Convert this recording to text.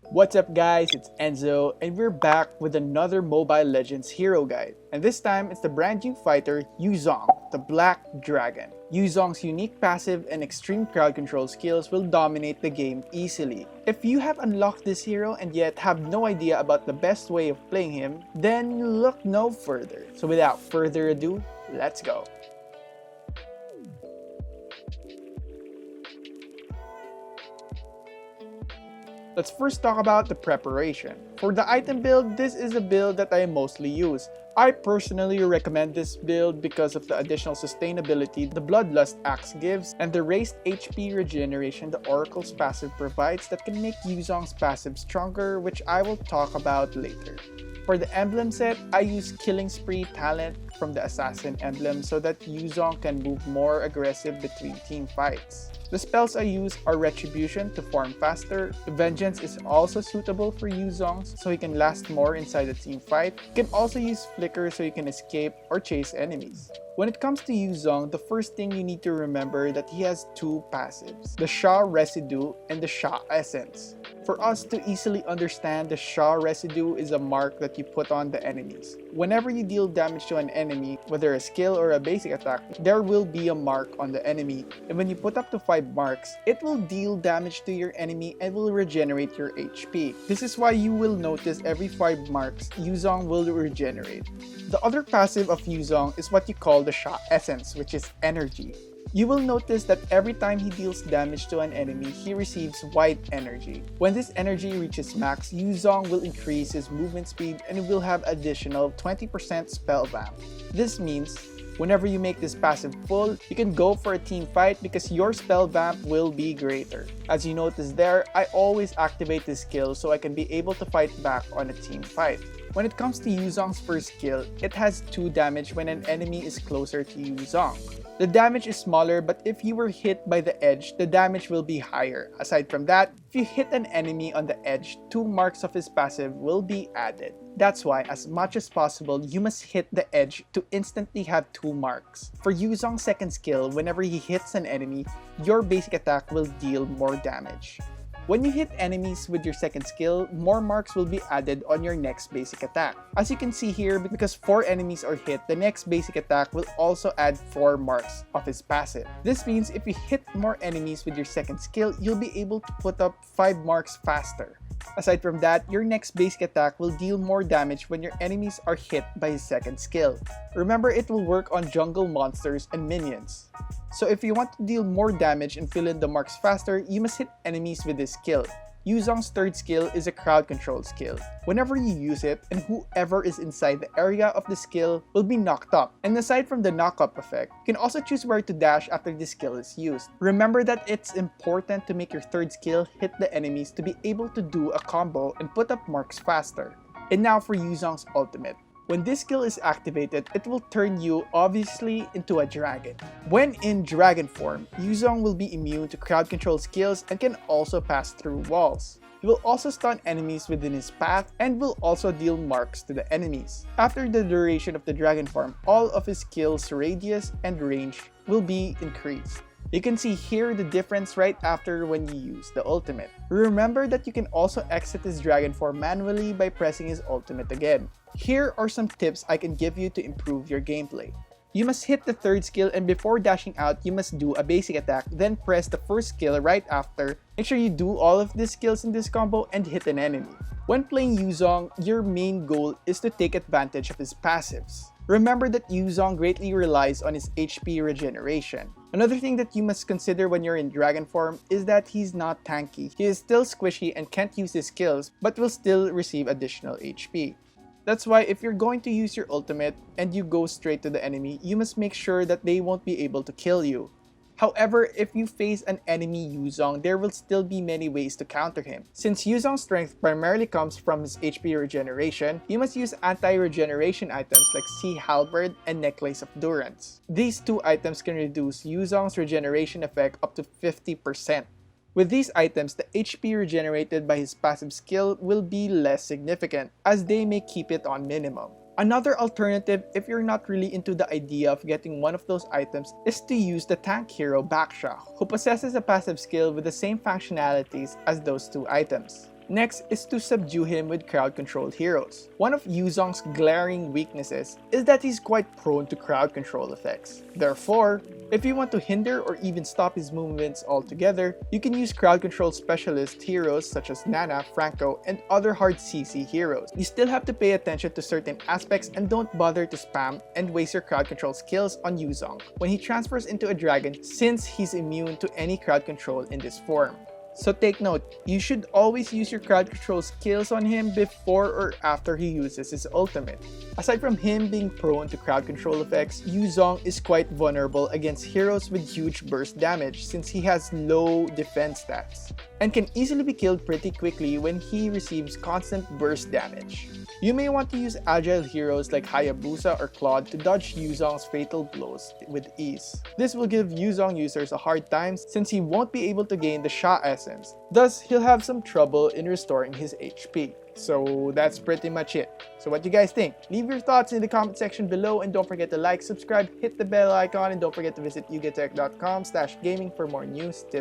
What's up guys, it's Enzo and we're back with another Mobile Legends hero guide. And this time it's the brand new fighter Zhong, the Black Dragon. Zhong's unique passive and extreme crowd control skills will dominate the game easily. If you have unlocked this hero and yet have no idea about the best way of playing him, then look no further. So without further ado, let's go. Let's first talk about the preparation. For the item build, this is a build that I mostly use. I personally recommend this build because of the additional sustainability the Bloodlust Axe gives and the raised HP regeneration the Oracle's passive provides that can make Zhong's passive stronger, which I will talk about later. For the emblem set, I use Killing Spree talent from the Assassin emblem so that Zhong can move more aggressive between team fights. The spells I use are Retribution to farm faster, Vengeance is also suitable for Zhong so he can last more inside a team fight. You can also use Flicker so you can escape or chase enemies. When it comes to Zhong, the first thing you need to remember that he has two passives, the Sha Residue and the Sha Essence. For us to easily understand, the Sha Residue is a mark that you put on the enemies. Whenever you deal damage to an enemy, whether a skill or a basic attack, there will be a mark on the enemy. And when you put up to 5 marks, it will deal damage to your enemy and will regenerate your HP. This is why you will notice every 5 marks, Zhong will regenerate. The other passive of Zhong is what you call the Sha Essence, which is energy. You will notice that every time he deals damage to an enemy, he receives white energy. When this energy reaches max, Zhong will increase his movement speed and will have additional 20% spell vamp. This means whenever you make this passive full, you can go for a team fight because your spell vamp will be greater. As you notice there, I always activate this skill so I can be able to fight back on a team fight. When it comes to Zhong's first skill, it has 2 damage when an enemy is closer to Zhong. The damage is smaller, but if you were hit by the edge, the damage will be higher. Aside from that, if you hit an enemy on the edge, 2 marks of his passive will be added. That's why, as much as possible, you must hit the edge to instantly have 2 marks. For Zhong's second skill, whenever he hits an enemy, your basic attack will deal more damage. When you hit enemies with your second skill, more marks will be added on your next basic attack. As you can see here, because 4 enemies are hit, the next basic attack will also add 4 marks of his passive. This means if you hit more enemies with your second skill, you'll be able to put up 5 marks faster. Aside from that, your next basic attack will deal more damage when your enemies are hit by his second skill. Remember, it will work on jungle monsters and minions. So if you want to deal more damage and fill in the marks faster, you must hit enemies with this skill. Zhong's third skill is a crowd control skill. Whenever you use it, and whoever is inside the area of the skill will be knocked up. And aside from the knock-up effect, you can also choose where to dash after this skill is used. Remember that it's important to make your third skill hit the enemies to be able to do a combo and put up marks faster. And now for Zhong's ultimate. When this skill is activated, it will turn you obviously into a dragon. When in dragon form, Zhong will be immune to crowd control skills and can also pass through walls. He will also stun enemies within his path and will also deal marks to the enemies. After the duration of the dragon form, all of his skills' radius and range will be increased. You can see here the difference right after when you use the ultimate. Remember that you can also exit his dragon form manually by pressing his ultimate again. Here are some tips I can give you to improve your gameplay. You must hit the third skill and before dashing out, you must do a basic attack, then press the first skill right after. Make sure you do all of these skills in this combo and hit an enemy. When playing Zhong, your main goal is to take advantage of his passives. Remember that Zhong greatly relies on his HP regeneration. Another thing that you must consider when you're in dragon form is that he's not tanky. He is still squishy and can't use his skills, but will still receive additional HP. That's why if you're going to use your ultimate and you go straight to the enemy, you must make sure that they won't be able to kill you. However, if you face an enemy Zhong, there will still be many ways to counter him. Since Zhong's strength primarily comes from his HP regeneration, you must use anti-regeneration items like Sea Halberd and Necklace of Durance. These 2 items can reduce Zhong's regeneration effect up to 50%. With these items, the HP regenerated by his passive skill will be less significant, as they may keep it on minimum. Another alternative, if you're not really into the idea of getting one of those items, is to use the tank hero Baksha, who possesses a passive skill with the same functionalities as those 2 items. Next is to subdue him with crowd-controlled heroes. One of Zhong's glaring weaknesses is that he's quite prone to crowd control effects. Therefore, if you want to hinder or even stop his movements altogether, you can use crowd control specialist heroes such as Nana, Franco, and other hard CC heroes. You still have to pay attention to certain aspects and don't bother to spam and waste your crowd control skills on Zhong when he transfers into a dragon, since he's immune to any crowd control in this form. So take note, you should always use your crowd control skills on him before or after he uses his ultimate. Aside from him being prone to crowd control effects, Zhong is quite vulnerable against heroes with huge burst damage since he has low defense stats, and can easily be killed pretty quickly when he receives constant burst damage. You may want to use agile heroes like Hayabusa or Claude to dodge Zhong's fatal blows with ease. This will give Zhong users a hard time since he won't be able to gain the Sha essence, thus he'll have some trouble in restoring his HP. So that's pretty much it. So what do you guys think? Leave your thoughts in the comment section below, and don't forget to like, subscribe, hit the bell icon, and don't forget to visit yugatech.com/gaming for more news, tips,